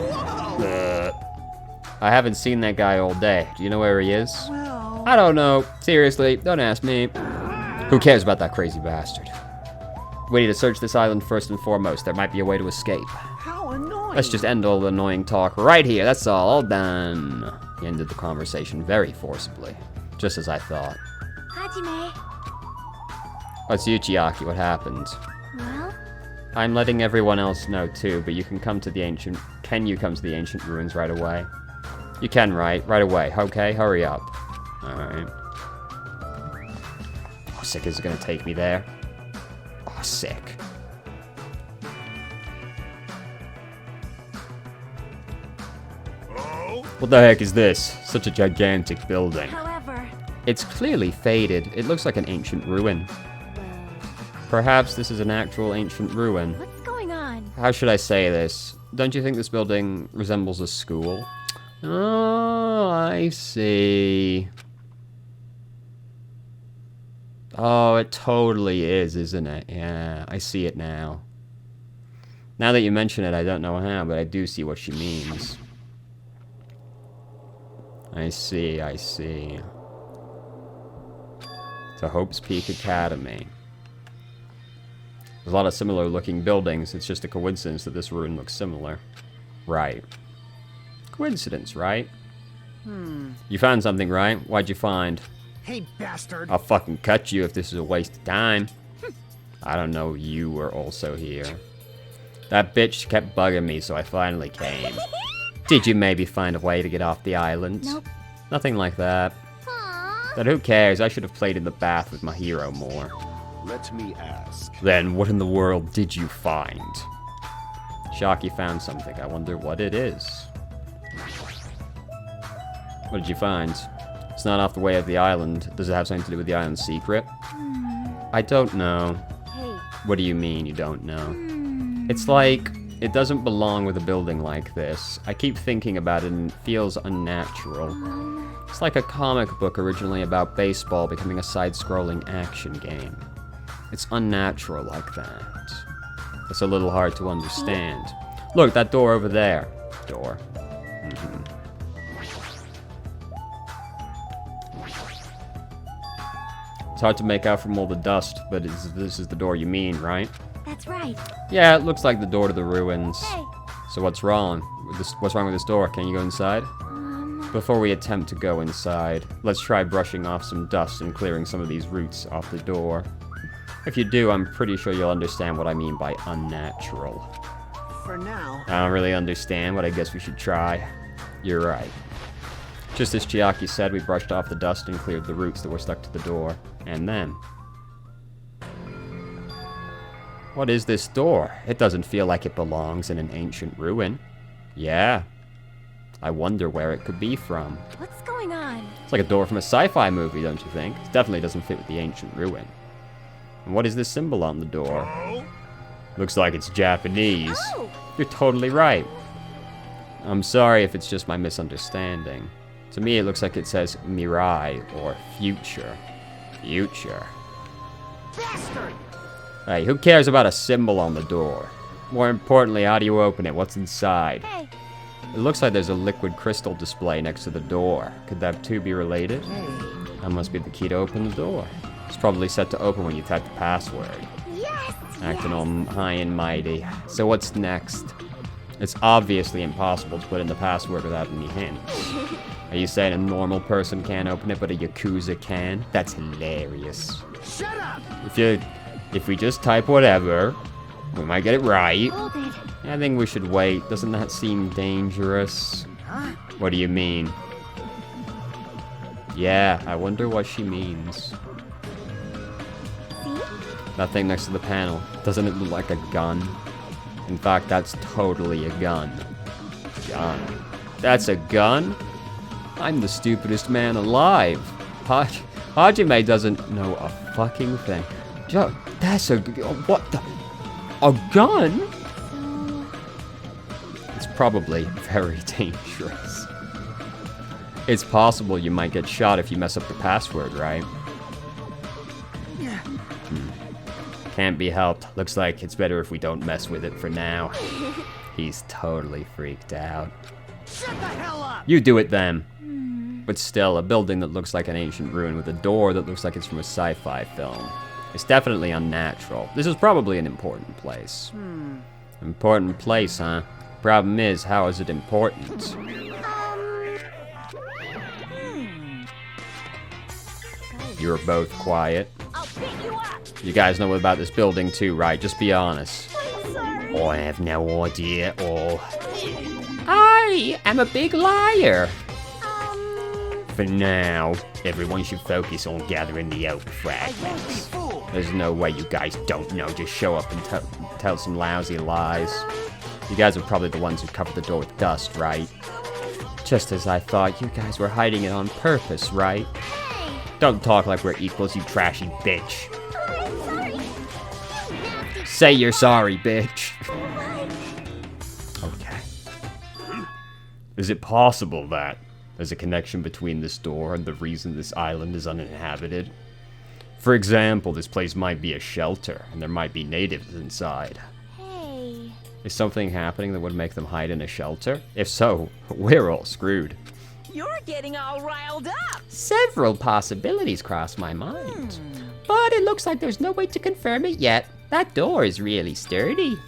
I haven't seen that guy all day. Do you know where he is? I don't know. Seriously, don't ask me. Who cares about that crazy bastard? We need to search this island first and foremost. There might be a way to escape. How annoying. Let's just end all the annoying talk right here. That's all done. He ended the conversation very forcibly. Just as I thought. Hajime. What's Yuchiaki? What happened? Well, I'm letting everyone else know too, but you can come to the ancient... Can you come to the ancient ruins right away? You can, right? Right away. Okay, hurry up. Alright. Oh, sick, is it gonna take me there? Oh, sick. Oh? What the heck is this? Such a gigantic building. however, It's clearly faded. It looks like an ancient ruin. Perhaps this is an actual ancient ruin. what's going on? How should I say this? Don't you think this building resembles a school? Oh, I see. Oh, it totally is, isn't it? Yeah, I see it now. Now that you mention it, I don't know how, but I do see what she means. I see, I see. To Hope's Peak Academy. There's a lot of similar looking buildings. It's just a coincidence that this ruin looks similar. Right. Coincidence, right? You found something, right? What'd you find? Hey, bastard. I'll fucking cut you if this is a waste of time. I don't know you were also here. That bitch kept bugging me, so I finally came. Did you maybe find a way to get off the island? Nope. Nothing like that. Aww. But who cares? I should have played in the bath with my hero more. Let me ask. Then, what in the world did you find? Shocky found something. I wonder what it is. What did you find? It's not off the way of the island. Does it have something to do with the island's secret? I don't know. Hey. What do you mean you don't know? It's like, it doesn't belong with a building like this. I keep thinking about it and it feels unnatural. It's like a comic book originally about baseball becoming a side-scrolling action game. It's unnatural like that. It's a little hard to understand. Look, that door over there. Door. It's hard to make out from all the dust, but this is the door you mean, right? That's right. Yeah, it looks like the door to the ruins. Hey. So what's wrong? What's wrong with this door? Can you go inside? Before we attempt to go inside, let's try brushing off some dust and clearing some of these roots off the door. If you do, I'm pretty sure you'll understand what I mean by unnatural. For now. I don't really understand, but I guess we should try. You're right. Just as Chiaki said, we brushed off the dust and cleared the roots that were stuck to the door. And then... What is this door? It doesn't feel like it belongs in an ancient ruin. Yeah. I wonder where it could be from. What's going on? It's like a door from a sci-fi movie, don't you think? It definitely doesn't fit with the ancient ruin. And what is this symbol on the door? Oh? Looks like it's Japanese. Oh! You're totally right. I'm sorry if it's just my misunderstanding. To me, it looks like it says Mirai, or future. Future. Bastard! Hey, who cares about a symbol on the door? More importantly, how do you open it? What's inside? Hey. It looks like there's a liquid crystal display next to the door. Could that two be related? That must be the key to open the door. It's probably set to open when you type the password. Yes! Acting all high and mighty. So what's next? It's obviously impossible to put in the password without any hints. Are you saying a normal person can't open it, but a Yakuza can? That's hilarious. Shut up! If we just type whatever, we might get it right. Hold it. I think we should wait. Doesn't that seem dangerous? What do you mean? Yeah, I wonder what she means. See? That thing next to the panel. Doesn't it look like a gun? In fact, that's totally a gun. Gun. That's a gun? I'm the stupidest man alive. Hajime doesn't know a fucking thing. Joe, that's a... What the... A gun? So... It's probably very dangerous. It's possible you might get shot if you mess up the password, right? Can't be helped. Looks like it's better if we don't mess with it for now. He's totally freaked out. Shut the hell up! You do it then. But still, a building that looks like an ancient ruin with a door that looks like it's from a sci-fi film. It's definitely unnatural. This is probably an important place. Important place, huh? Problem is, how is it important? You're both quiet. I'll pick you up. You guys know about this building too, right? Just be honest. I'm sorry. I have no idea at all. I am a big liar. For now, everyone should focus on gathering the oak fragments. There's no way you guys don't know. Just show up and tell some lousy lies. You guys are probably the ones who covered the door with dust, right? Just as I thought, you guys were hiding it on purpose, right? Don't talk like we're equals, you trashy bitch. I'm sorry. You nasty. Say you're sorry, bitch. Okay. Is it possible that there's a connection between this door and the reason this island is uninhabited? For example, this place might be a shelter, and there might be natives inside. Hey. Is something happening that would make them hide in a shelter? If so, we're all screwed. You're getting all riled up. Several possibilities cross my mind. But it looks like there's no way to confirm it yet. That door is really sturdy.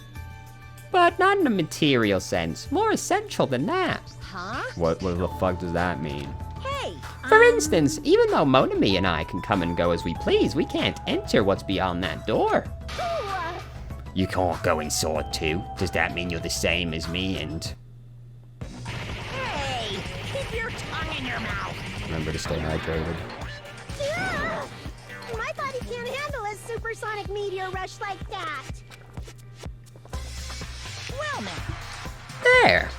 But not in a material sense. More essential than that. Huh? What the fuck does that mean? Hey. For instance, even though Monami and I can come and go as we please, we can't enter what's beyond that door. You can't go inside too. Does that mean you're the same as me and... Hey, keep your tongue in your mouth. Remember to stay hydrated. Yeah. My body can't handle a supersonic meteor rush like that. Well, now. There.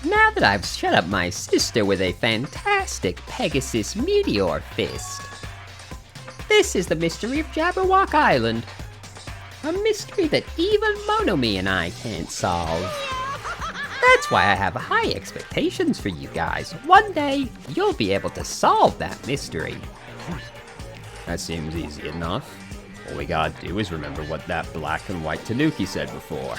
Now that I've shut up my sister with a fantastic Pegasus meteor fist. This is the mystery of Jabberwock Island. A mystery that even Monami and I can't solve. That's why I have high expectations for you guys. One day, you'll be able to solve that mystery. That seems easy enough. All we gotta do is remember what that black and white Tanuki said before.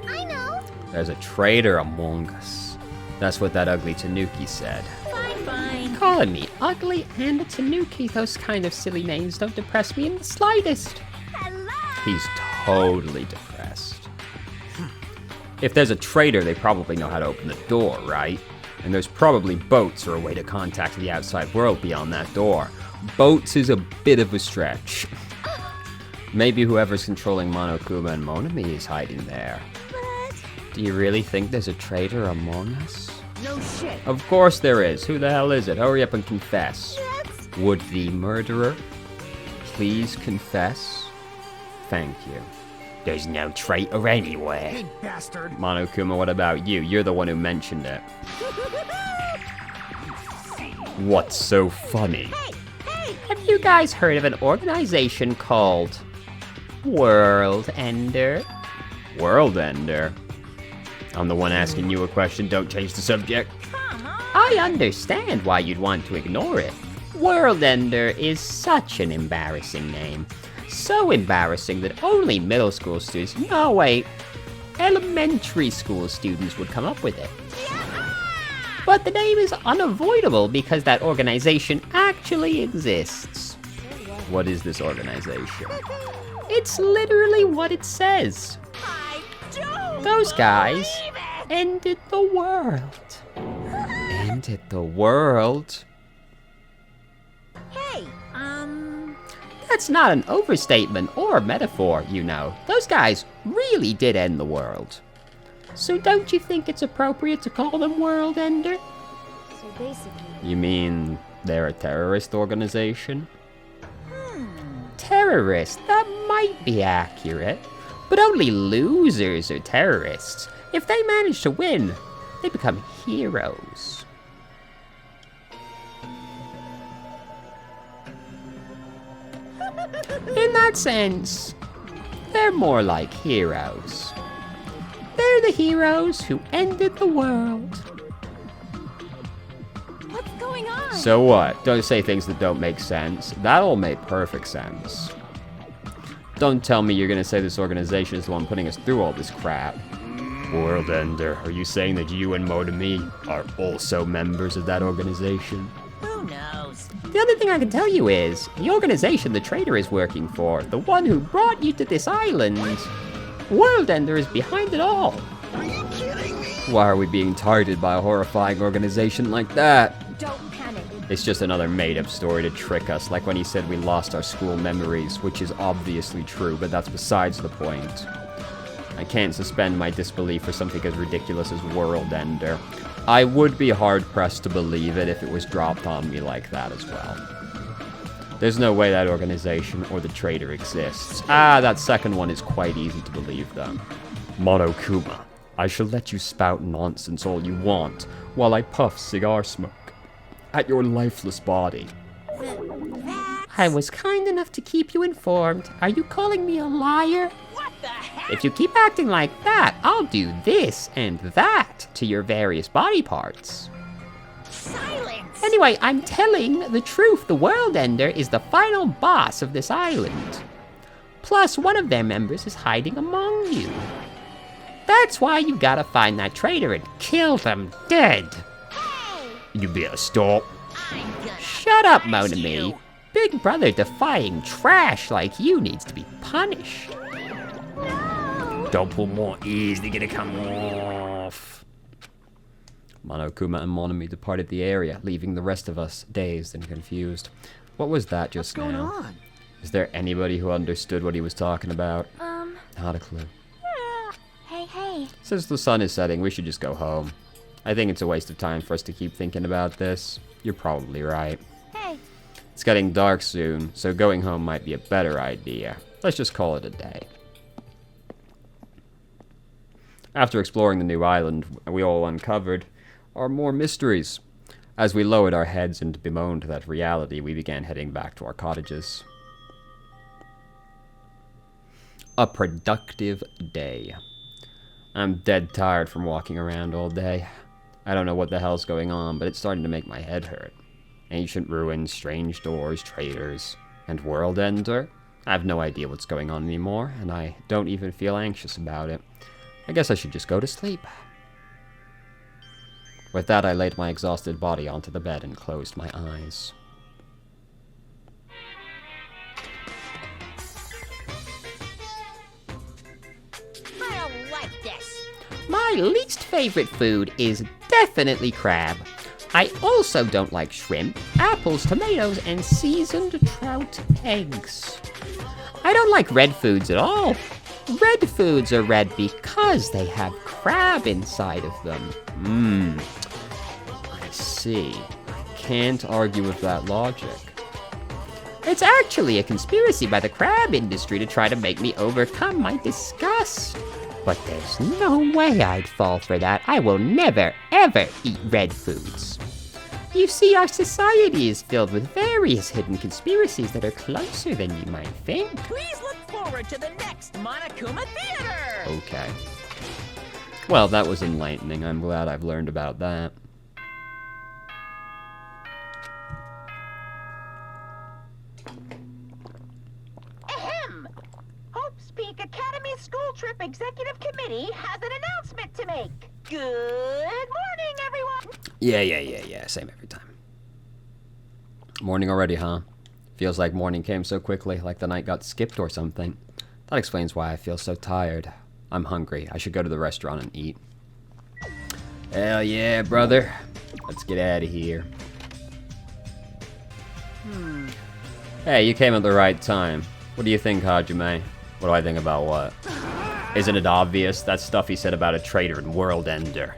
I know. There's a traitor among us. That's what that ugly Tanuki said. Fine. Calling me ugly and a Tanuki, those kind of silly names don't depress me in the slightest. Hello. He's totally depressed. If there's a traitor, they probably know how to open the door, right? And there's probably boats or a way to contact the outside world beyond that door. Boats is a bit of a stretch. Maybe whoever's controlling Monokuma and Monami is hiding there. But Do you really think there's a traitor among us? No shit. Of course there is. Who the hell is it? Hurry up and confess. yes. Would the murderer please confess? Thank you. There's no traitor anywhere. Big bastard. Monokuma, what about you? You're the one who mentioned it. What's so funny? Have you guys heard of an organization called World Ender? World Ender? I'm the one asking you a question. Don't change the subject. I understand why you'd want to ignore it. World Ender is such an embarrassing name. So embarrassing that only middle school students, no wait, elementary school students would come up with it. But the name is unavoidable because that organization actually exists. What is this organization? It's literally what it says. I don't Those guys believe it. ended the world. Ended the world? Hey, That's not an overstatement or a metaphor, you know. Those guys really did end the world. So don't you think it's appropriate to call them World Ender? So basically, You mean they're a terrorist organization? Terrorist, that might be accurate. But only losers are terrorists. If they manage to win, they become heroes. In that sense, they're more like heroes. They're the heroes who ended the world. what's going on? So what? Don't say things that don't make sense. That all made perfect sense. Don't tell me you're gonna say this organization is the one putting us through all this crap. World Ender, are you saying that you and Motomi are also members of that organization? who knows? The other thing I can tell you is, the organization the traitor is working for, the one who brought you to this island, World Ender is behind it all. Are you kidding me? Why are we being targeted by a horrifying organization like that? Don't panic. It's just another made-up story to trick us, like when he said we lost our school memories, which is obviously true, but that's besides the point. I can't suspend my disbelief for something as ridiculous as World Ender. I would be hard-pressed to believe it if it was dropped on me like that as well. There's no way that organization or the traitor exists. Ah, that second one is quite easy to believe, though. Monokuma, I shall let you spout nonsense all you want, while I puff cigar smoke at your lifeless body. I was kind enough to keep you informed. Are you calling me a liar? What the heck? If you keep acting like that, I'll do this and that to your various body parts. Silence! Anyway, I'm telling the truth. The World Ender is the final boss of this island. Plus, one of their members is hiding among you. That's why you gotta find that traitor and kill them dead. You better stop. I'm gonna Shut up, punish Monami. you. Big brother defying trash like you needs to be punished. Don't pull more ears, they're gonna come off. Monokuma and Monami departed the area, leaving the rest of us dazed and confused. What was that just What's going now? on? Is there anybody who understood what he was talking about? Not a clue. Hey. Since the sun is setting, we should just go home. I think it's a waste of time for us to keep thinking about this. You're probably right. Hey. It's getting dark soon, so going home might be a better idea. Let's just call it a day. After exploring the new island, we all uncovered are more mysteries. As we lowered our heads and bemoaned that reality, we began heading back to our cottages. A productive day. I'm dead tired from walking around all day. I don't know what the hell's going on, but it's starting to make my head hurt. Ancient ruins, strange doors, traitors, and World Ender? I have no idea what's going on anymore, and I don't even feel anxious about it. I guess I should just go to sleep. With that, I laid my exhausted body onto the bed and closed my eyes. I don't like this. My least favorite food is definitely crab. I also don't like shrimp, apples, tomatoes, and seasoned trout eggs. I don't like red foods at all. Red foods are red because they have crab inside of them. I see. I can't argue with that logic. It's actually a conspiracy by the crab industry to try to make me overcome my disgust. But there's no way I'd fall for that. I will never, ever eat red foods. You see, our society is filled with various hidden conspiracies that are closer than you might think. Please look forward to the next Monokuma Theater! Okay. Well, that was enlightening. I'm glad I've learned about that. Ahem! Hope's Peak Academy School Trip Executive Committee has an announcement to make. Good morning, everyone! Yeah. Same every time. Morning already, huh? Feels like morning came so quickly, like the night got skipped or something. That explains why I feel so tired. I'm hungry. I should go to the restaurant and eat. Hell yeah, brother. Let's get out of here. Hey, you came at the right time. What do you think, Hajime? What do I think about what? Isn't it obvious? That stuff he said about a traitor and world ender.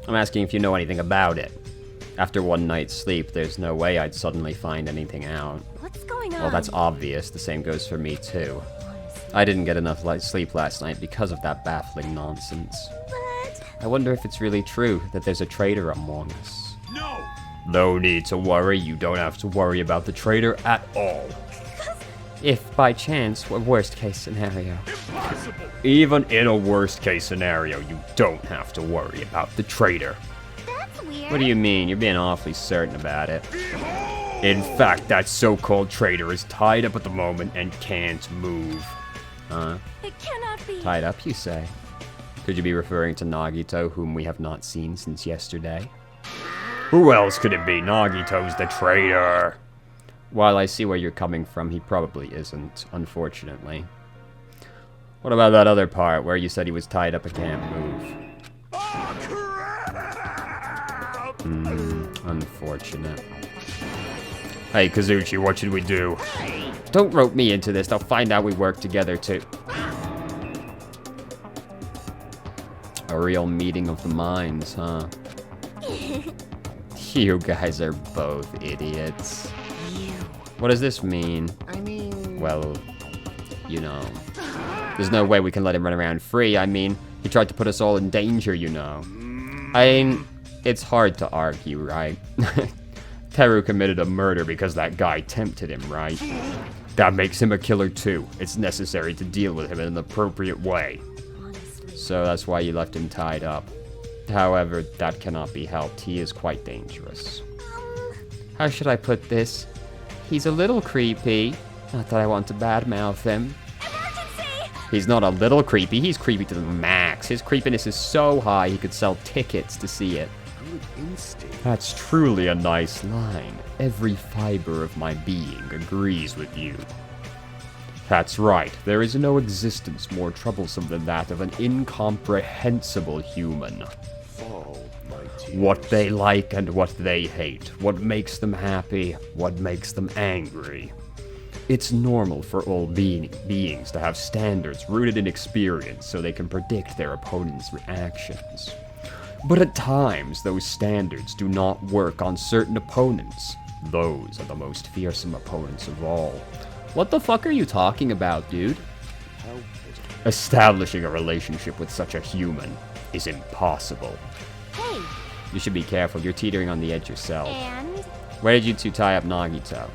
I'm asking if you know anything about it. After one night's sleep, there's no way I'd suddenly find anything out. What's going on? Well, that's obvious. The same goes for me, too. I didn't get enough sleep last night because of that baffling nonsense. But... I wonder if it's really true that there's a traitor among us. No! No need to worry. You don't have to worry about the traitor at all. If, by chance, a worst-case scenario. Impossible! Even in a worst-case scenario, you don't have to worry about the traitor. That's weird. What do you mean? You're being awfully certain about it. Behold! In fact, that so-called traitor is tied up at the moment and can't move. Huh? It cannot be. Tied up, you say? Could you be referring to Nagito, whom we have not seen since yesterday? Who else could it be? Nagito's the traitor! While I see where you're coming from, he probably isn't, unfortunately. What about that other part, where you said he was tied up and can't move? Oh, crap! Unfortunate. Hey, Kazuchi, what should we do? Don't rope me into this. They'll find out we work together, too. A real meeting of the minds, huh? You guys are both idiots. What does this mean? I mean... Well, you know. There's no way we can let him run around free. I mean, he tried to put us all in danger, you know. I mean, it's hard to argue, right? Teru committed a murder because that guy tempted him, right? That makes him a killer too. It's necessary to deal with him in an appropriate way. So that's why you left him tied up. However, that cannot be helped. He is quite dangerous. How should I put this? He's a little creepy. Not that I want to badmouth him. Emergency! He's not a little creepy. He's creepy to the max. His creepiness is so high he could sell tickets to see it. That's truly a nice line. Every fiber of my being agrees with you. That's right. There is no existence more troublesome than that of an incomprehensible human. What they like and what they hate. What makes them happy, what makes them angry. It's normal for all beings to have standards rooted in experience so they can predict their opponent's reactions. But at times, those standards do not work on certain opponents. Those are the most fearsome opponents of all. What the fuck are you talking about, dude? Establishing a relationship with such a human is impossible. Hey, You should be careful, you're teetering on the edge yourself. and... Where did you two tie up Nagito?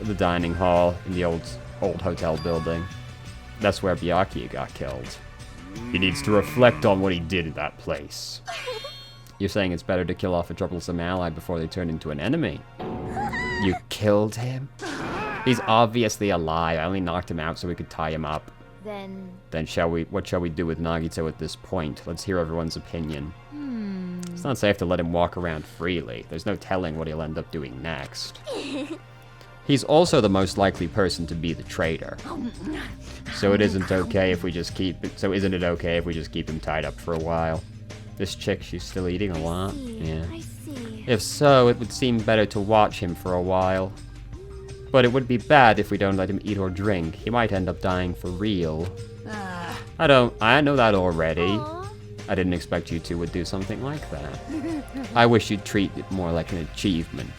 The dining hall in the old hotel building. That's where Byakuya got killed. He needs to reflect on what he did in that place. You're saying it's better to kill off a troublesome ally before they turn into an enemy? You killed him? He's obviously alive. I only knocked him out so we could tie him up. Then... Then what shall we do with Nagito at this point? Let's hear everyone's opinion. It's not safe to let him walk around freely. There's no telling what he'll end up doing next. He's also the most likely person to be the traitor. So isn't it okay if we just keep him tied up for a while? This chick, she's still eating a lot. Yeah. I see. If so, it would seem better to watch him for a while. But it would be bad if we don't let him eat or drink. He might end up dying for real. I know that already. Aw. I didn't expect you two would do something like that. I wish you'd treat it more like an achievement.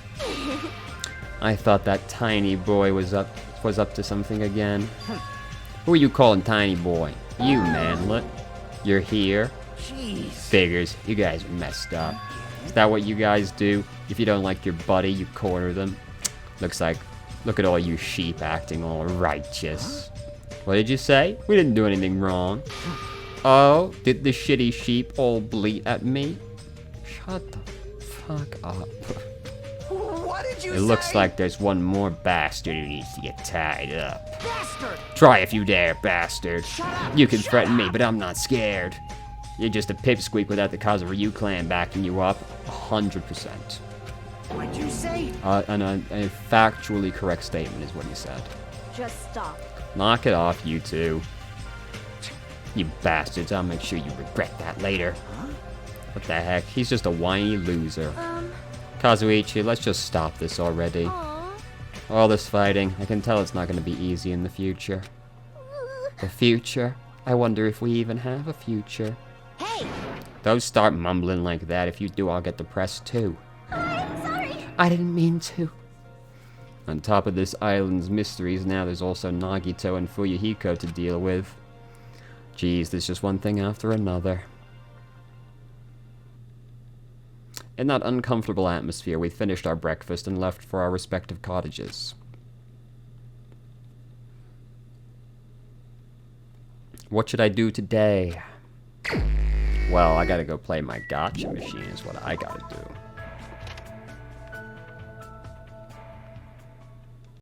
I thought that tiny boy was up to something again. Who are you calling tiny boy? You, manlet. You're here? Jeez. Figures. You guys are messed up. Is that what you guys do? If you don't like your buddy, you corner them? Look at all you sheep acting all righteous. What did you say? We didn't do anything wrong. Oh, did the shitty sheep all bleat at me? Shut the fuck up. What did you say? It looks like there's one more bastard who needs to get tied up. Bastard! Try if you dare, bastard. Shut up! You can threaten me, but I'm not scared. You're just a pipsqueak without the Kazuryuu clan backing you up. 100%. What'd you say? A factually correct statement is what he said. Just stop. Knock it off, you two. You bastards, I'll make sure you regret that later. What the heck? He's just a whiny loser. Kazuichi, let's just stop this already. Aw. All this fighting, I can tell it's not going to be easy in the future. The future? I wonder if we even have a future. Hey! Don't start mumbling like that. If you do, I'll get depressed too. I'm sorry. I didn't mean to. On top of this island's mysteries, now there's also Nagito and Fuyuhiko to deal with. Geez, there's just one thing after another. In that uncomfortable atmosphere, we finished our breakfast and left for our respective cottages. What should I do today? Well, I gotta go play my gacha machine is what I gotta do.